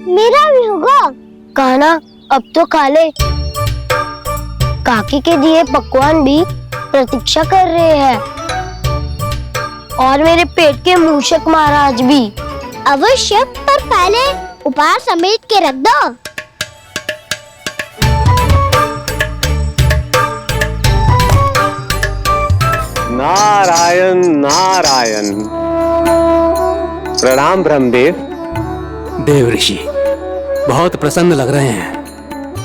मेरा भी होगा। कहना अब तो खा ले। काकी के दिए पकवान भी प्रतीक्षा कर रहे हैं और मेरे पेट के मूषक महाराज भी। अवश्य, पर पहले उपहार समेट के रख दो। नारायण नारायण। प्रणाम ब्रह्मदेव। देव ऋषि, बहुत प्रसन्न लग रहे हैं।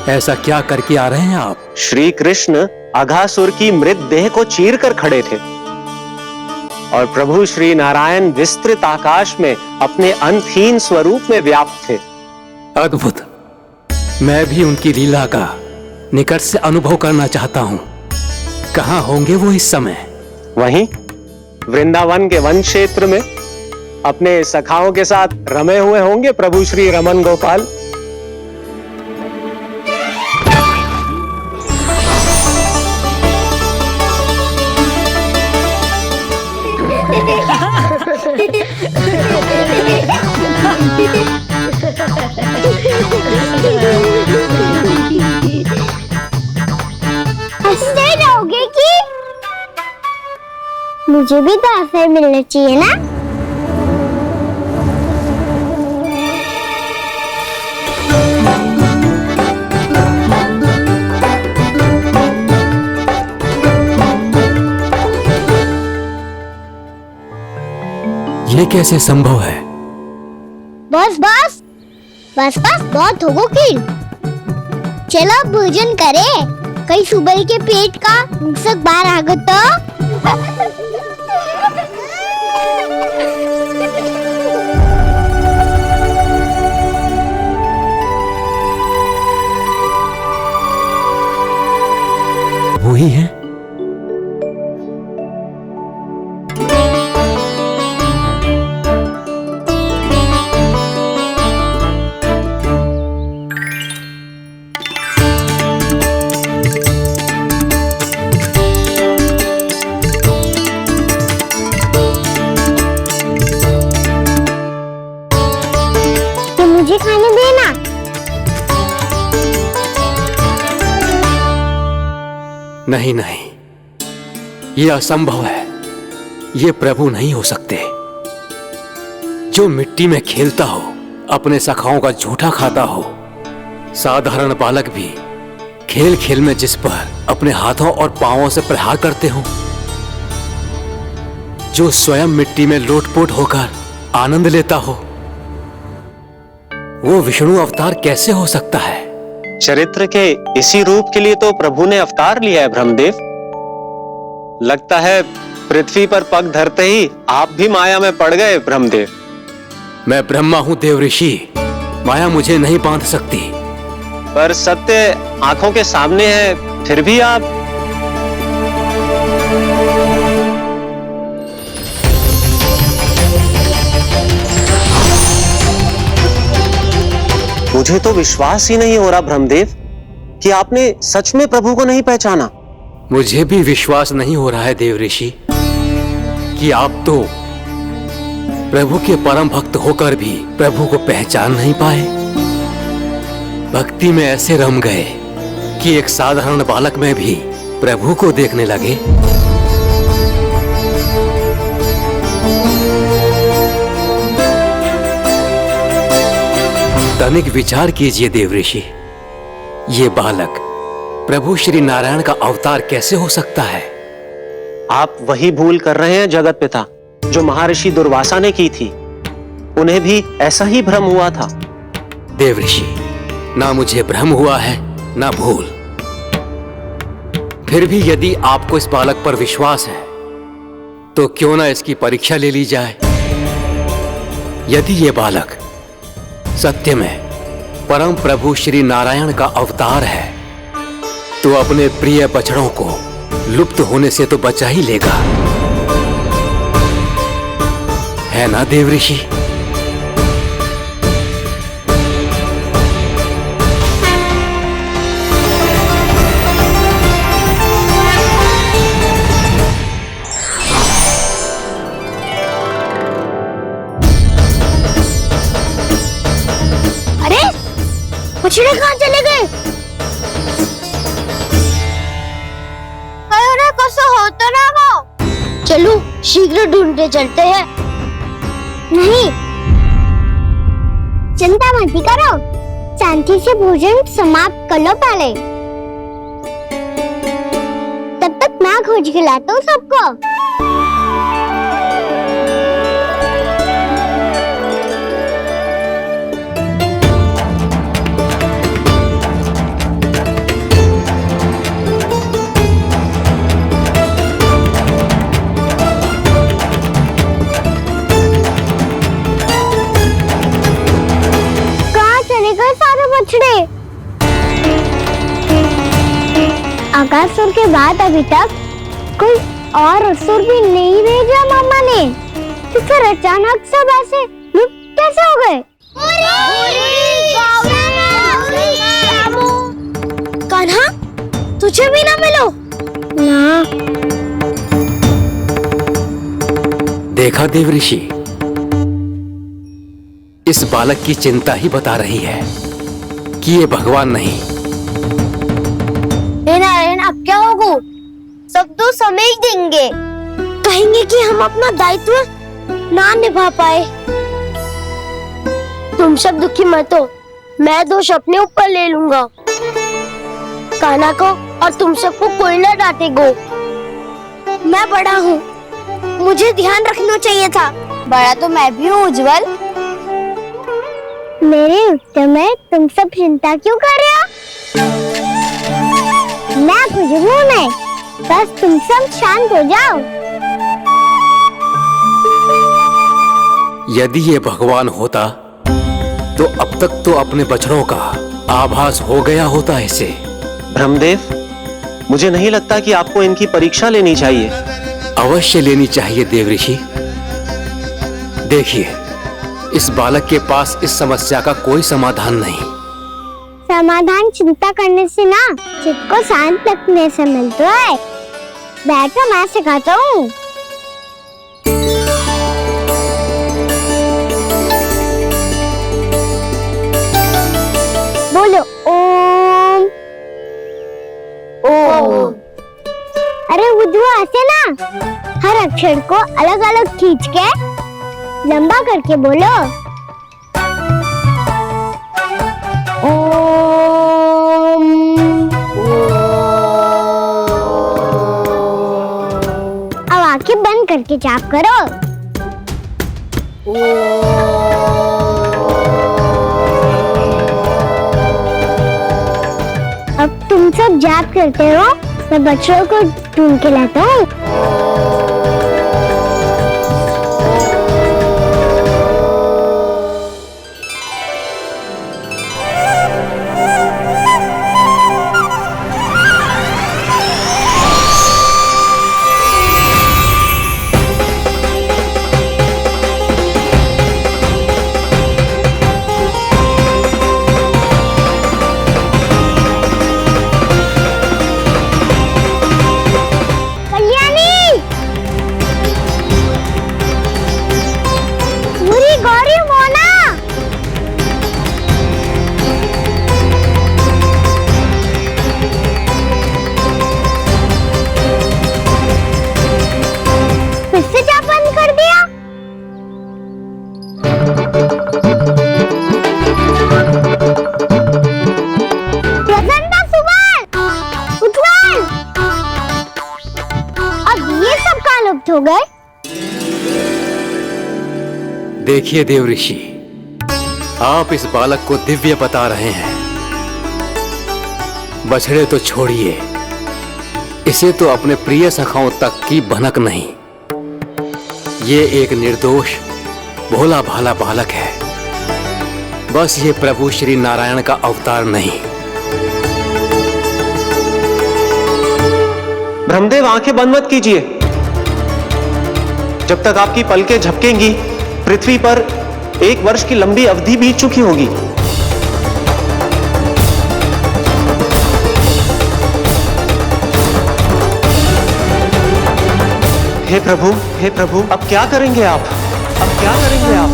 ऐसा क्या करके आ रहे हैं आप? श्री कृष्ण अघासुर की मृत देह को चीर कर खड़े थे और प्रभु श्री नारायण विस्तृत आकाश में अपने अंतहीन स्वरूप में व्याप्त थे। अद्भुत। मैं भी उनकी लीला का निकट से अनुभव करना चाहता हूँ। कहाँ होंगे वो इस समय? वहीं वृंदावन के वन क्षेत्र में अपने सखाओं के साथ रमे हुए होंगे प्रभु श्री रमन गोपाल। हंसते रहोगे कि? मुझे भी तो अवसर मिलना चाहिए ना। ये कैसे संभव है? बस बस बस बस बहुत होगो की। चलो भोजन करे। कई सुबह के पेट का मूषक बाहर आ गया तो। वो ही है। मुझे खाने देना। नहीं नहीं, ये असंभव है। ये प्रभु नहीं हो सकते। जो मिट्टी में खेलता हो, अपने सखाओं का झूठा खाता हो, साधारण बालक भी खेल खेल में जिस पर अपने हाथों और पांवों से प्रहार करते हो, जो स्वयं मिट्टी में लोटपोट होकर आनंद लेता हो, वो विष्णु अवतार कैसे हो सकता है? चरित्र के इसी रूप के लिए तो प्रभु ने अवतार लिया है ब्रह्मदेव। लगता है पृथ्वी पर पग धरते ही आप भी माया में पड़ गए ब्रह्मदेव। मैं ब्रह्मा हूं देव ऋषि, माया मुझे नहीं बांध सकती। पर सत्य आंखों के सामने है, फिर भी आप। मुझे तो विश्वास ही नहीं हो रहा ब्रह्मदेव कि आपने सच में प्रभु को नहीं पहचाना। मुझे भी विश्वास नहीं हो रहा है देव ऋषि कि आप तो प्रभु के परम भक्त होकर भी प्रभु को पहचान नहीं पाए। भक्ति में ऐसे रम गए कि एक साधारण बालक में भी प्रभु को देखने लगे। तनिक विचार कीजिए देव ऋषि, ये बालक प्रभु श्री नारायण का अवतार कैसे हो सकता है? आप वही भूल कर रहे हैं जगत पिता, जो महर्षि दुर्वासा ने की थी। उन्हें भी ऐसा ही भ्रम हुआ था। देव ऋषि, ना मुझे भ्रम हुआ है ना भूल। फिर भी यदि आपको इस बालक पर विश्वास है तो क्यों ना इसकी परीक्षा ले ली जाए। यदि ये बालक सत्य में परम प्रभु श्री नारायण का अवतार है तो अपने प्रिय बछड़ों को लुप्त होने से तो बचा ही लेगा, है ना देव ऋषि? बछड़े कहाँ चले गए? कैसा हो तो ना वो। चलो शीघ्र ढूंढते चलते हैं। नहीं, चिंता मत करो, शांति से भोजन समाप्त कर लो पहले। तब तक मैं खोज के लाता हूँ सबको। बछड़े आकासुर के बाद अभी तक कोई और असुर भी नहीं भेजा मामा ने, तो फिर अचानक सब ऐसे लुप्त कैसे हो गए? कान्हा, तुझे भी ना मिलो ना। देखा देव ऋषि, इस बालक की चिंता ही बता रही है कि ये भगवान नहीं। हे नारायण, अब क्या होगा? सब तो समझ देंगे, कहेंगे कि हम अपना दायित्व ना निभा पाए। तुम सब दुखी मत हो, मैं दोष अपने ऊपर ले लूंगा। कान्हा को और तुम सबको कोई ना डांटेगा। मैं बड़ा हूँ, मुझे ध्यान रखना चाहिए था। बड़ा तो मैं भी हूँ उज्जवल। मेरे उत्तर में तुम सब चिंता क्यों कर रहे हो? मैं बुजुर्ग नहीं, बस तुम सब शांत हो जाओ। यदि ये भगवान होता तो अब तक तो अपने बछड़ों का आभास हो गया होता इसे। ब्रह्मदेव, मुझे नहीं लगता कि आपको इनकी परीक्षा लेनी चाहिए। अवश्य लेनी चाहिए देव ऋषि। देखिए, इस बालक के पास इस समस्या का कोई समाधान नहीं। समाधान चिंता करने से ना, चित्त को शांत रखने से मिलता है। बैठो, मैं सिखाता हूँ। बोलो ओम। ओम। अरे उद्धव, ऐसे ना हर अक्षर को अलग अलग खींच के लंबा करके बोलो। ओम। अब आंखें बंद करके जाप करो। अब तुम सब जाप करते हो, मैं बच्चों को ढूंढ के लाता हूँ। हो गए। देखिए देव ऋषि, आप इस बालक को दिव्य बता रहे हैं। बछड़े तो छोड़िए, इसे तो अपने प्रिय सखाओं तक की भनक नहीं। ये एक निर्दोष भोला भाला बालक है, बस ये प्रभु श्री नारायण का अवतार नहीं। ब्रह्मदेव, आंखें बंद मत कीजिए। जब तक आपकी पलकें झपकेंगी, पृथ्वी पर 1 वर्ष की लंबी अवधि बीत चुकी होगी। हे प्रभु, अब क्या करेंगे आप? अब क्या करेंगे आप?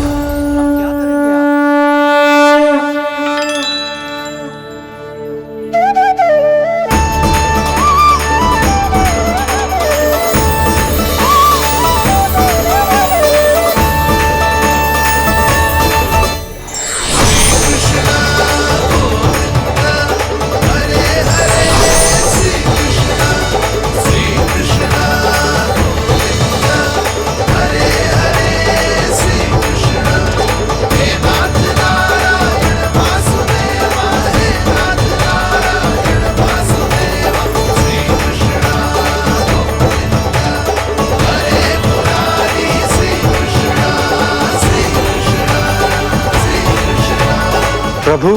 प्रभु,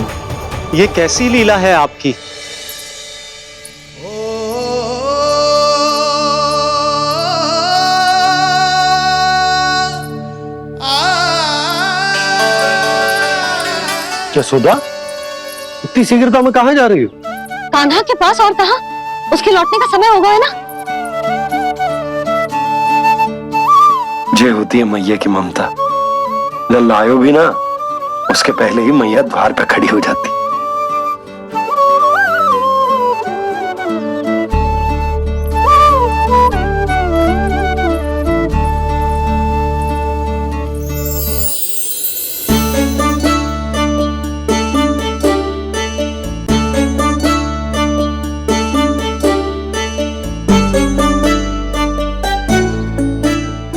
ये कैसी लीला है आपकी? यशोदा, इतनी शीघ्रता में कहाँ जा रही हो? कान्हा के पास, और कहाँ? उसके लौटने का समय हो गया है ना। जय होती है मैया की ममता। लल्लायो भी ना, उसके पहले ही मैया द्वार पे खड़ी हो जाती।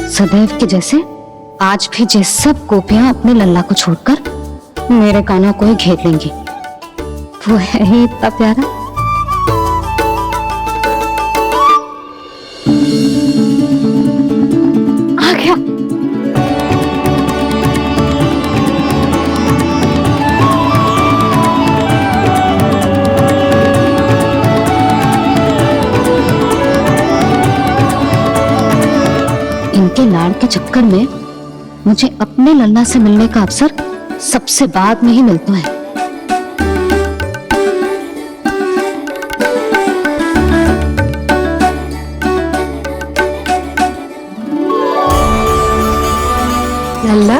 सदैव के जैसे आज भी ये सब गोपियां अपने लल्ला को छोड़कर मेरे कान्हा को ही घेर लेंगी। वो है ही इतना प्यारा। आ गया। इनके लाड़ के चक्कर में मुझे अपने लल्ला से मिलने का अवसर सबसे बाद में ही मिलता है। लल्ला,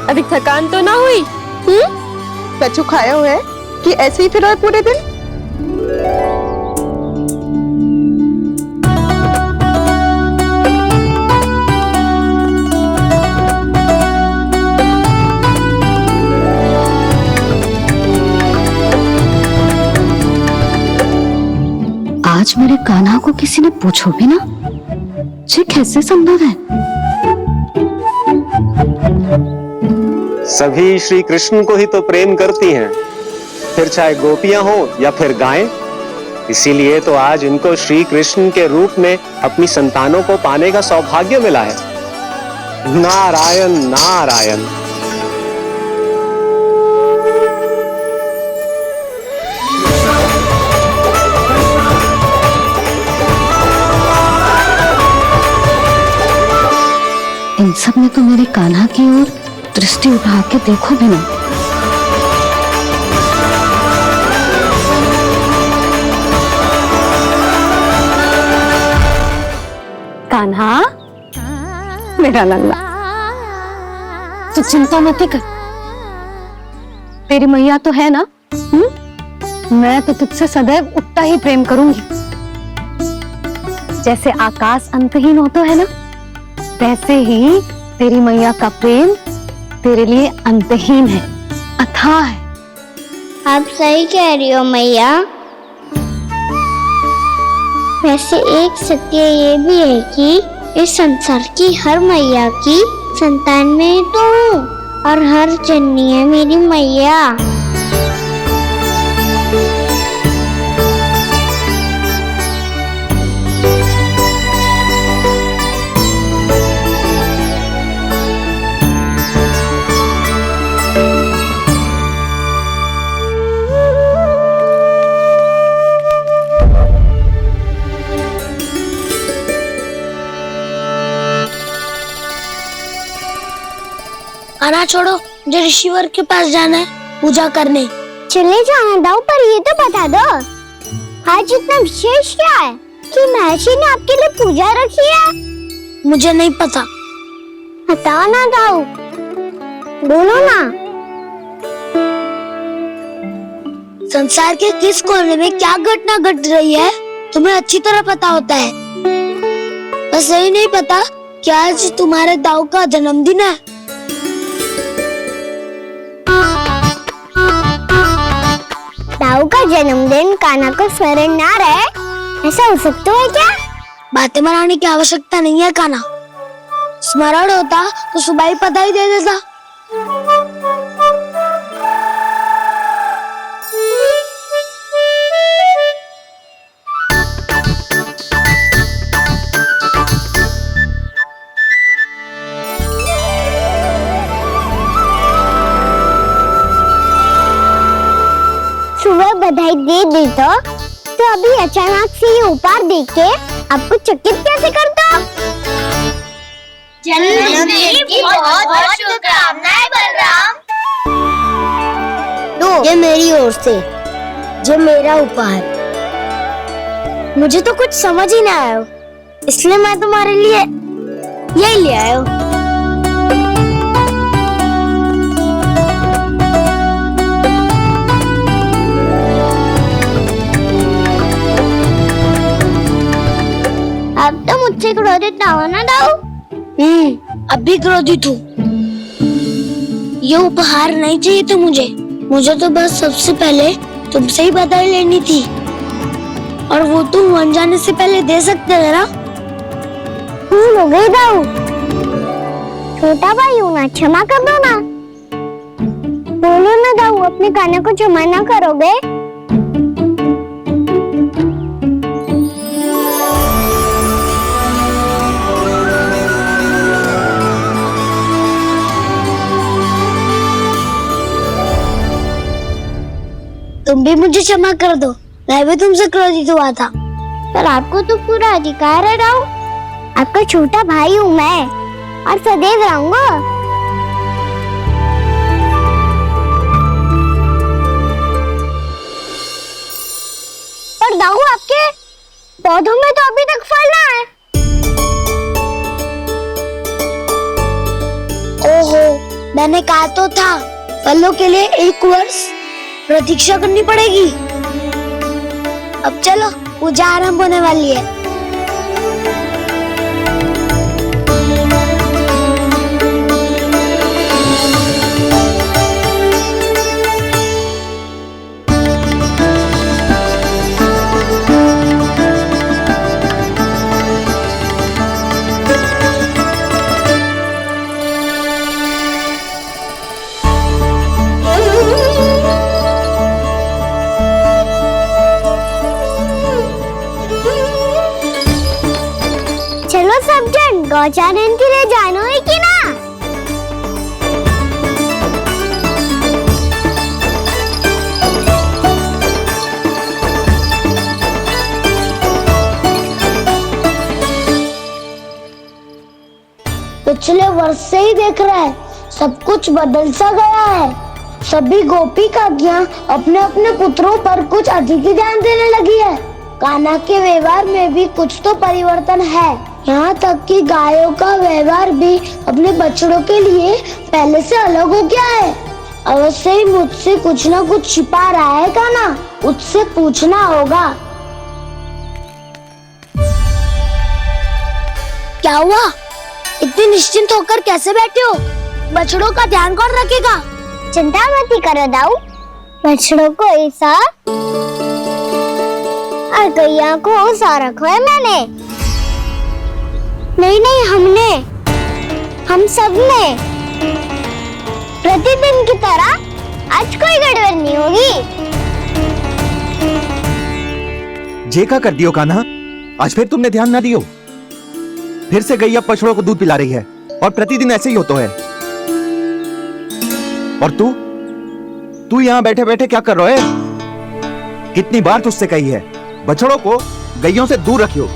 अभी थकान तो ना हुई? कछु खाया हुआ है कि ऐसे ही फिर पूरे दिन? आज मेरे कान्हा को किसी ने पूछो भी ना, ये कैसे संभव है? सभी श्री कृष्ण को ही तो प्रेम करती हैं, फिर चाहे गोपियां हो या फिर गायें। इसीलिए तो आज इनको श्री कृष्ण के रूप में अपनी संतानों को पाने का सौभाग्य मिला है। नारायण नारायण। इन सब में तो मेरे कान्हा की ओर दृष्टि उठा के देखो भी ना। कान्हा, मेरा लल्ला, तू चिंता मत कर। तेरी मैया तो है ना? मैं तो तुझसे सदैव उतना ही प्रेम करूंगी। जैसे आकाश अंतहीन होता है ना, वैसे ही तेरी मैया का प्रेम तेरे लिए अंतहीन है, अथाह है। आप सही कह रही हो मैया। वैसे एक सत्य ये भी है कि इस संसार की हर मैया की संतान में तो हूँ, और हर जननी है मेरी मैया। कान्हा छोड़ो, मुझे ऋषिवर के पास जाना है पूजा करने। चले जाना दाऊ, पर ये तो बता दो आज इतना विशेष क्या है कि महर्षि ने आपके लिए पूजा रखी है? मुझे नहीं पता। बताओ ना दाऊ, बोलो ना। संसार के किस कोने में क्या घटना घट रही है तुम्हें अच्छी तरह पता होता है। बस यही नहीं पता कि आज तुम्हारे दाऊ का जन्मदिन है। दाऊ का जन्मदिन कान्हा को स्मरण ना रहे, ऐसा हो सकता है क्या? बातें बनाने की आवश्यकता नहीं है कान्हा। स्मरण होता तो सुबह ही पता ही दे देता। सुबह बधाई दे दी तो अभी अचानक से ये उपहार देख के आपको चकित कैसे करता? जन्मदिन की बहुत शुभकामनाएं बलराम। ये मेरी ओर से, जो मेरा उपहार। मुझे तो कुछ समझ ही ना आया, इसलिए मैं तुम्हारे लिए यही ले आया हूँ। अब तो मुझसे क्रोधित ना होना दाऊ। अब भी क्रोधित हूँ। ये उपहार नहीं चाहिए था मुझे तो बस सबसे पहले तुमसे ही बधाई लेनी थी, और वो तुम बन जाने से पहले दे सकते थे ना। भूल हो गई दाऊ। छोटा भाई हूँ ना, क्षमा कर दो ना। बोलो ना दाऊ, अपने कान्हा को क्षमा ना करोगे? तुम भी मुझे क्षमा कर दो, मैं भी तुमसे क्रोधित हुआ था। पर आपको तो पूरा अधिकार है दाऊ। आपका छोटा भाई हूँ मैं, और सदैव रहूंगा। पर दाऊ, आपके पौधों में तो अभी तक फल ना है। ओहो, मैंने कहा तो था, फलों के लिए 1 वर्ष प्रतीक्षा करनी पड़ेगी। अब चलो, पूजा आरंभ होने वाली है। चलो सब जन गौचारण के लिए जानो है कि ना? पिछले वर्ष से ही देख रहा है, सब कुछ बदल सा गया है। सभी गोपी काकियां अपने अपने पुत्रों पर कुछ अधिक ही ध्यान देने लगी है। कान्हा के व्यवहार में भी कुछ तो परिवर्तन है। यहाँ तक कि गायों का व्यवहार भी अपने बछड़ों के लिए पहले से अलग हो गया है। अवश्य ही मुझसे कुछ ना कुछ छिपा रहा है कान्हा, उससे पूछना होगा। क्या हुआ? इतनी निश्चिंत होकर कैसे बैठे हो? बछड़ों का ध्यान कौन रखेगा? चिंता मत करो दाऊ, बछड़ों को ऐसा और गैया को ऐसा रखा है मैंने। नहीं, हम सब ने प्रतिदिन की तरह आज कोई गड़बड़ नहीं होगी। जे का कर दियो कान्हा, आज फिर तुमने ध्यान ना दियो। फिर से गैया बछड़ों को दूध पिला रही है, और प्रतिदिन ऐसे ही होता है। और तू यहाँ बैठे बैठे क्या कर रहा है? कितनी बार तुझसे कही है, बछड़ों को गैयों से दूर रखियो।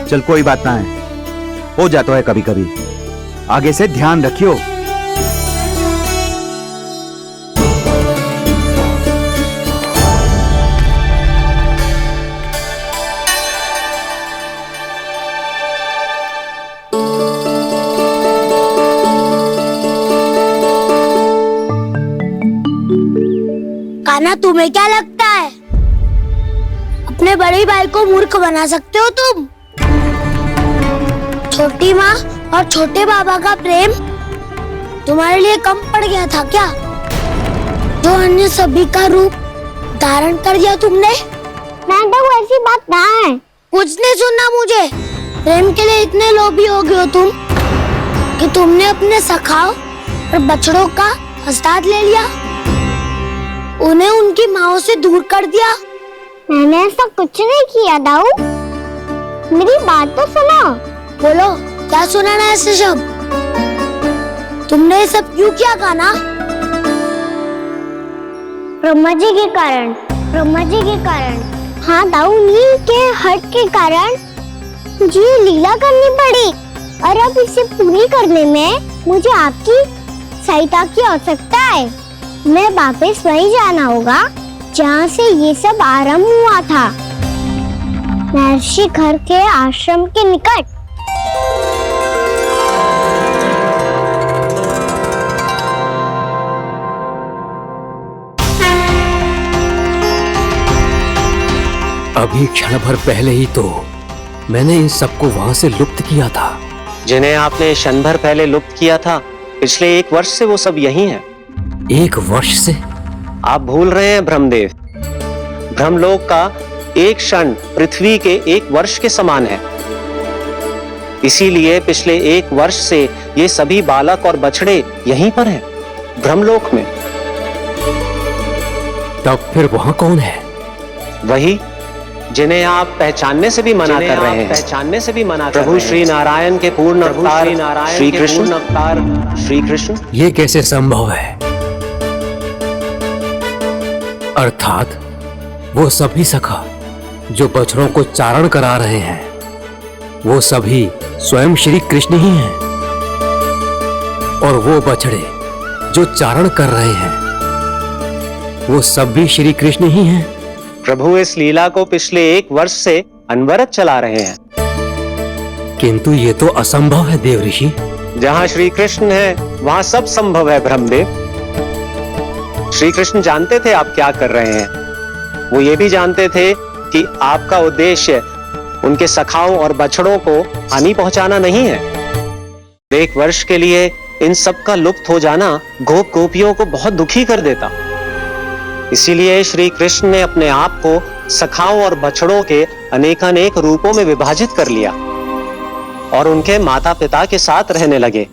चल कोई बात ना है, हो जाता है कभी कभी। आगे से ध्यान रखियो। कान्हा, तुम्हें क्या लगता है अपने बड़े भाई को मूर्ख बना सकते हो तुम? छोटी माँ और छोटे बाबा का प्रेम तुम्हारे लिए कम पड़ गया था क्या? जो अन्य सभी का रूप धारण कर दिया तुमने? नाटक ऐसी बात ना है। कुछ नहीं सुनना मुझे। प्रेम के लिए इतने लोभी हो गए हो तुम कि तुमने अपने सखाओ और बछड़ों का हस्ताद ले लिया। उन्हें उनकी माँ से दूर कर दिया। मैंने ऐसा कुछ नहीं किया दाऊ, मेरी बात तो सुनो। बोलो, क्या सुनाना है ऐसे शब्द? तुमने ये सब क्यों किया कान्हा? ब्रह्मा जी के कारण, ब्रह्मा जी के कारण। हाँ दाऊ, नील के हट के कारण मुझे ये लीला करनी पड़ी, और अब इसे पूरी करने में मुझे आपकी सहायता की आवश्यकता है। मैं वापस वहीं जाना होगा जहाँ से ये सब आरंभ हुआ था, महर्षि घर के आश्रम के निकट। अभी क्षण भर पहले ही तो मैंने इन सबको वहां से लुप्त किया था। जिन्हें आपने क्षण भर पहले लुप्त किया था, पिछले 1 वर्ष से वो सब यही हैं। 1 वर्ष से? आप भूल रहे हैं ब्रह्मदेव, ब्रह्मलोक का एक क्षण पृथ्वी के 1 वर्ष के समान है। इसीलिए पिछले 1 वर्ष से ये सभी बालक और बछड़े यहीं पर हैं, ब्रह्मलोक में। तब फिर वहां कौन है? वही जिन्हें आप पहचानने से भी मना कर रहे हैं, पहचानने से भी मना प्रभु श्री नारायण के पूर्ण अवतार श्री कृष्ण, अवतार श्री कृष्ण। ये कैसे संभव है? अर्थात वो सभी सखा जो बछड़ों को चारण करा रहे हैं, वो सभी स्वयं श्री कृष्ण ही हैं, और वो बछड़े जो चारण कर रहे हैं, वो सब भी श्री कृष्ण ही हैं। प्रभु इस लीला को पिछले 1 वर्ष से अनवरत चला रहे हैं। किंतु ये तो असंभव है देव ऋषि। जहाँ श्री कृष्ण है वहाँ सब संभव है ब्रह्मदेव। श्री कृष्ण जानते थे आप क्या कर रहे हैं। वो ये भी जानते थे कि आपका उद्देश्य उनके सखाओं और बछड़ों को हानि पहुंचाना नहीं है। 1 वर्ष के लिए इन सब का लुप्त हो जाना गोप गोपियों को बहुत दुखी कर देता। इसीलिए श्री कृष्ण ने अपने आप को सखाओं और बछड़ों के अनेकानेक रूपों में विभाजित कर लिया और उनके माता पिता के साथ रहने लगे,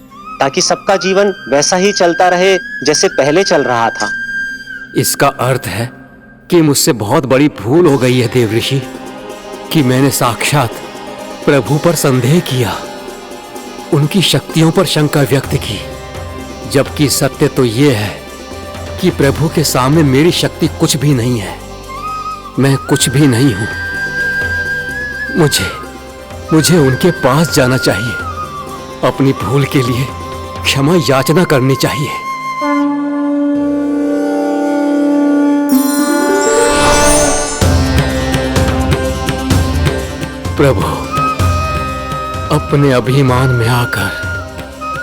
ताकि सबका जीवन वैसा ही चलता रहे जैसे पहले चल रहा था। इसका अर्थ है कि मुझसे बहुत बड़ी भूल हो गई है देव ऋषि, कि मैंने साक्षात प्रभु पर संदेह किया, उनकी शक्तियों पर शंका व्यक्त की, जबकि सत्य तो ये है कि प्रभु के सामने मेरी शक्ति कुछ भी नहीं है। मैं कुछ भी नहीं हूं। मुझे उनके पास जाना चाहिए, अपनी भूल के लिए क्षमा याचना करनी चाहिए। प्रभु, अपने अभिमान में आकर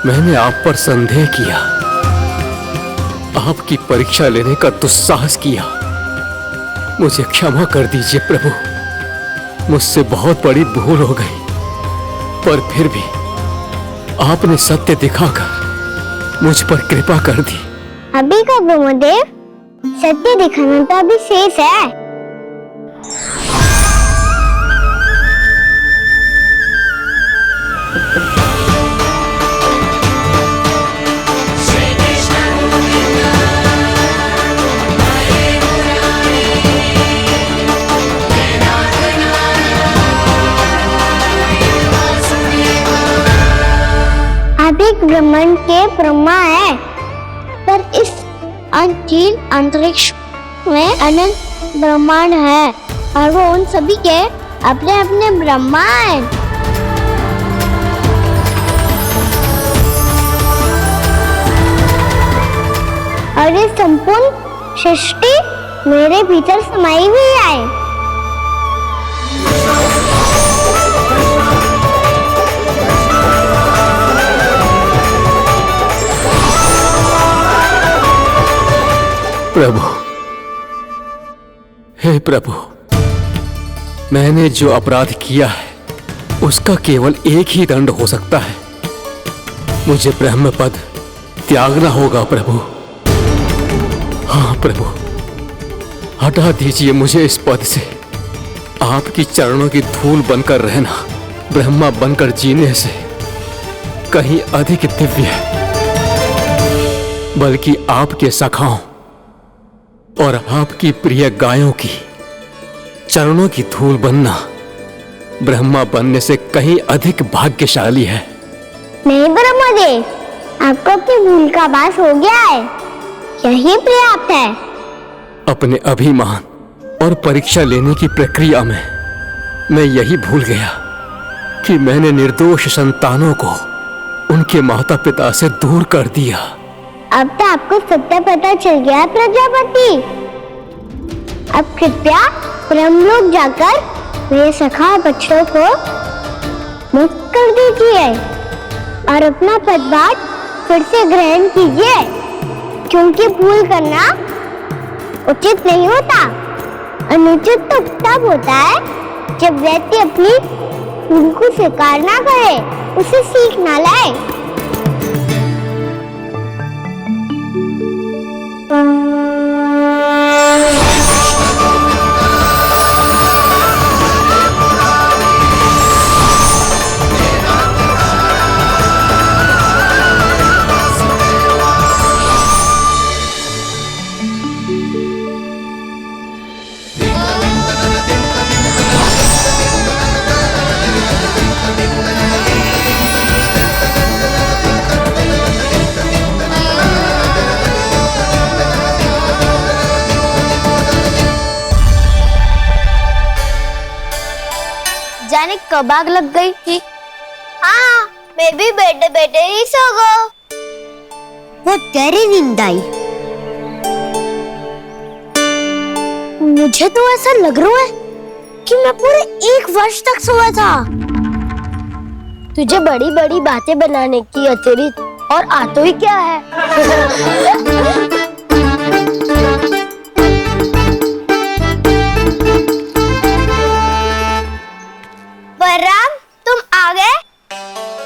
मैंने आप पर संदेह किया, आपकी परीक्षा लेने का दुस्साहस किया। मुझे क्षमा कर दीजिए प्रभु, मुझसे बहुत बड़ी भूल हो गई, पर फिर भी आपने सत्य दिखाकर मुझ पर कृपा कर दी। अभी का ब्रह्मदेव, सत्य दिखाना तो अभी शेष है। एक ब्रह्मांड के ब्रह्मा है, पर इस अनंत अंतरिक्ष में अनंत ब्रह्मांड है, और वो उन सभी के अपने अपने ब्रह्मा हैं। और ये संपूर्ण सृष्टि मेरे भीतर समाई हुई है। प्रभु, हे प्रभु, मैंने जो अपराध किया है उसका केवल एक ही दंड हो सकता है। मुझे ब्रह्म पद त्यागना होगा प्रभु। हाँ प्रभु, हटा दीजिए मुझे इस पद से। आपकी चरणों की धूल बनकर रहना ब्रह्मा बनकर जीने से कहीं अधिक दिव्य है। बल्कि आपके सखाओं और आपकी प्रिय गायों की चरणों की धूल बनना ब्रह्मा बनने से कहीं अधिक भाग्यशाली है। नहीं ब्रह्मदेव, आपको अपनी भूल का आभास हो गया है, यही पर्याप्त है। अपने अभिमान और परीक्षा लेने की प्रक्रिया में मैं यही भूल गया कि मैंने निर्दोष संतानों को उनके माता पिता से दूर कर दिया। अब तो आपको सत्य पता चल गया है प्रजापति। अब कृपया ब्रह्मलोक जाकर मेरे सखा और बच्चों को मुक्त कर दीजिए और अपना पदभार फिर से ग्रहण कीजिए, क्योंकि भूल करना उचित नहीं होता। अनुचित तो तब होता है जब व्यक्ति अपनी भूल को स्वीकार ना करे, उसे सीख ना लाए। जाने कब आग लग गई थी। हाँ, मैं भी बैठे बैठे ही सो गया। वो तेरी नींद आई। मुझे तो ऐसा लग रहा है कि मैं पूरे 1 वर्ष तक सोया था। तुझे बड़ी बड़ी बातें बनाने की अतिरिक्त और आता ही क्या है? बलराम, तुम आ गए?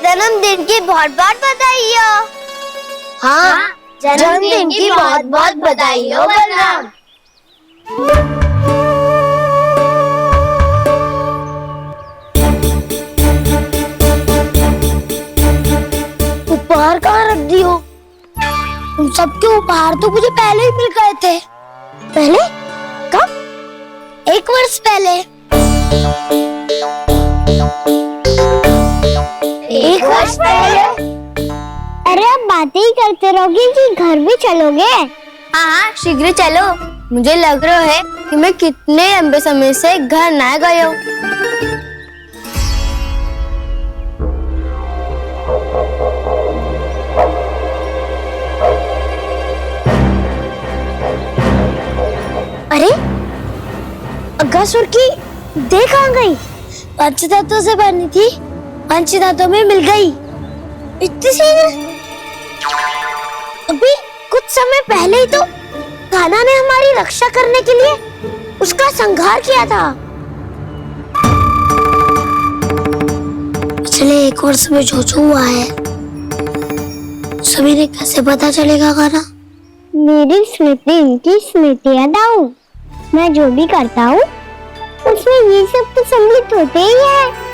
जन्मदिन की बहुत बहुत बधाई हो। हाँ, जन्मदिन की बहुत बहुत बधाई हो बलराम। उपहार कहाँ रख दी हो? उन सबके उपहार तो मुझे पहले ही मिल गए थे। पहले? कब? 1 वर्ष पहले। 1 वर्ष पहले? अरे अब बातें ही करते रहोगे कि घर भी चलोगे? हाँ, शीघ्र चलो। मुझे लग रहा है कि मैं कितने लंबे समय से घर ना गया हूँ। अरे, अगासुर की देह कहाँ गई? पंचतत्वों से बनी थी, पंचतत्वों में मिल गई। इतनी सी अभी कुछ समय पहले ही तो कान्हा ने हमारी रक्षा करने के लिए उसका संहार किया था। पिछले 1 वर्ष में जो जो हुआ है सभी ने कैसे पता चलेगा कान्हा? मेरी स्मृति इनकी स्मृति अदाऊं। मैं जो भी करता हूँ उसमें ये सब तो सम्मिलित होते ही है।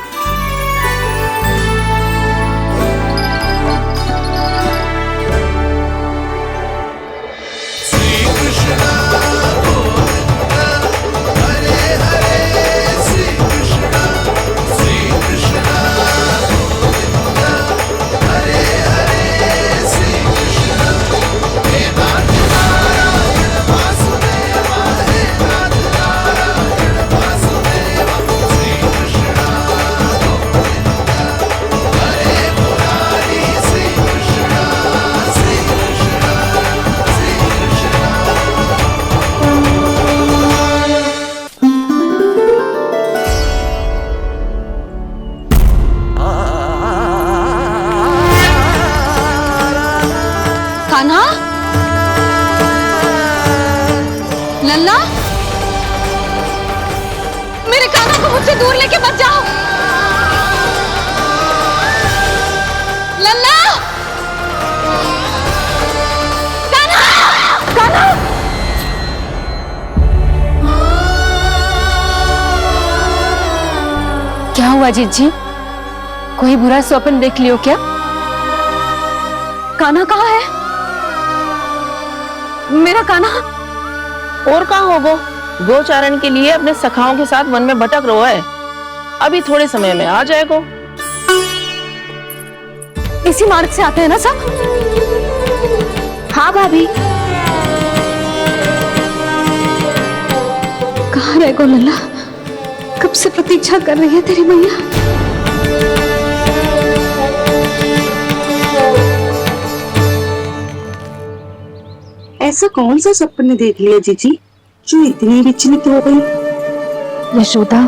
कान्हा, लल्ला, मेरे कान्हा को मुझसे दूर लेके मत जाओ। लल्ला, कान्हा, कान्हा। क्या हुआ जीत जी? कोई बुरा स्वप्न देख लियो क्या? कान्हा कहाँ है? मेरा कान्हा और कहाँ हो गोचारण के लिए अपने सखाओं के साथ वन में भटक रहा है। अभी थोड़े समय में आ जाएगा। इसी मार्ग से आते हैं ना सब? हाँ भाभी। कहाँ रह गो लल्ला? कब से प्रतीक्षा कर रही है तेरी मैया। ऐसा कौन सा सपने देख लिया जीजी जो इतनी विचलित हो गई? यशोदा,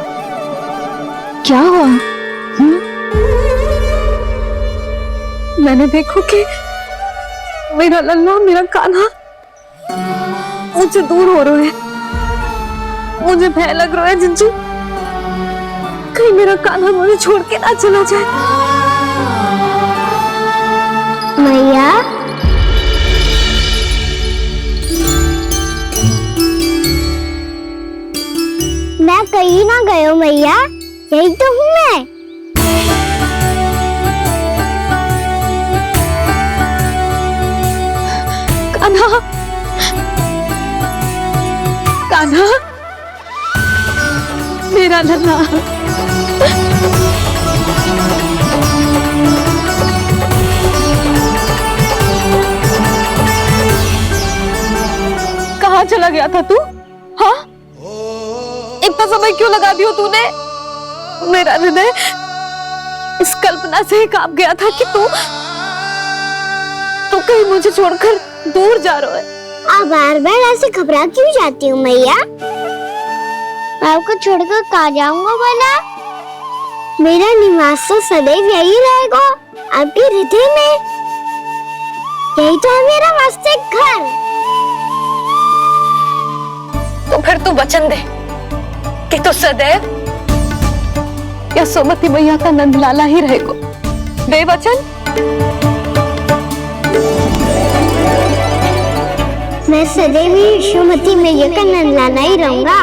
क्या हुआ? मैंने देखो कि मेरा लल्ला, मेरा कान्हा मुझे दूर हो रहे हैं। मुझे भय लग रहा है जिंजू, कहीं मेरा कान्हा मुझे छोड़ के ना चला जाए। मैया, मैं कहीं ना गयो मैया, यही तो हूँ मैं। कान्हा, कान्हा, मेरा लल्ला। कहाँ चला गया था तू? हाँ, इतना समय क्यों लगा दिया तूने? मेरा हृदय इस कल्पना से ही कांप गया था कि तू कहीं मुझे छोड़कर दूर जा रहा है। आप बार बार ऐसे घबरा क्यों जाती हूँ मैया? आपको छोड़कर कहाँ जाऊंगा भला? मेरा निवास तो सदैव यही रहेगा, आपके हृदय में। यही तो है मेरा वास्तविक घर। तो फिर तू वचन दे कि तू सदैव यशोमती मैया का नंदलाला ही रहेगा। दे वचन। मैं सदैव यशोमती मैया का नंदलाला ही रहूंगा,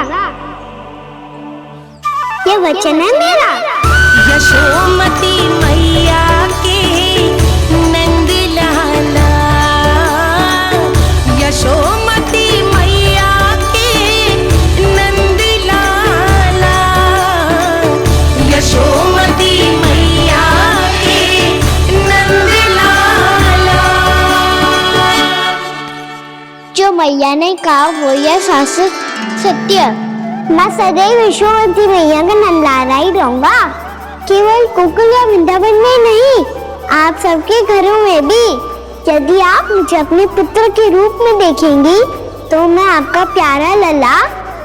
ये वचन है मेरा। यशोमती मैया के नंदलाला, यशोमती मैया के नंदलाला, यशोमती मैया के नंदलाला। जो मैया ने कहा वो यह शाश्वत सत्य। मैं सदैव यशोमती मैया का नंदलाला ही रहूंगा, केवल गोकुल या वृंदावन में नहीं, आप सबके घरों में भी। यदि आप मुझे अपने पुत्र के रूप में देखेंगी तो मैं आपका प्यारा लल्ला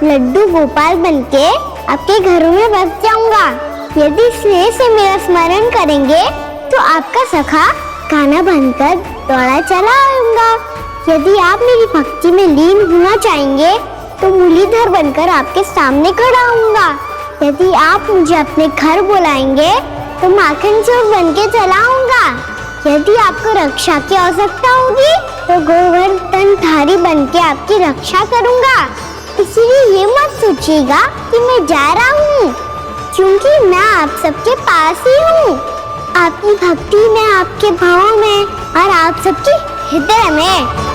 लड्डू गोपाल बनके आपके घरों में बस जाऊंगा। यदि स्नेह से मेरा स्मरण करेंगे तो आपका सखा गाना बनकर दौड़ा चला आऊंगा। यदि आप मेरी भक्ति में लीन होना चाहेंगे तो मुरलीधर बनकर आपके सामने खड़ा होऊंगा। यदि आप मुझे अपने घर बुलाएंगे तो माखन चोर बनके चला आऊंगा। यदि आपको रक्षा की आवश्यकता होगी तो गोवर्धन धारी बनके आपकी रक्षा करूंगा। इसलिए ये मत सोचिएगा कि मैं जा रहा हूँ, क्योंकि मैं आप सबके पास ही हूँ, आपकी भक्ति में, आपके भावों में और आप सबके हृदय में।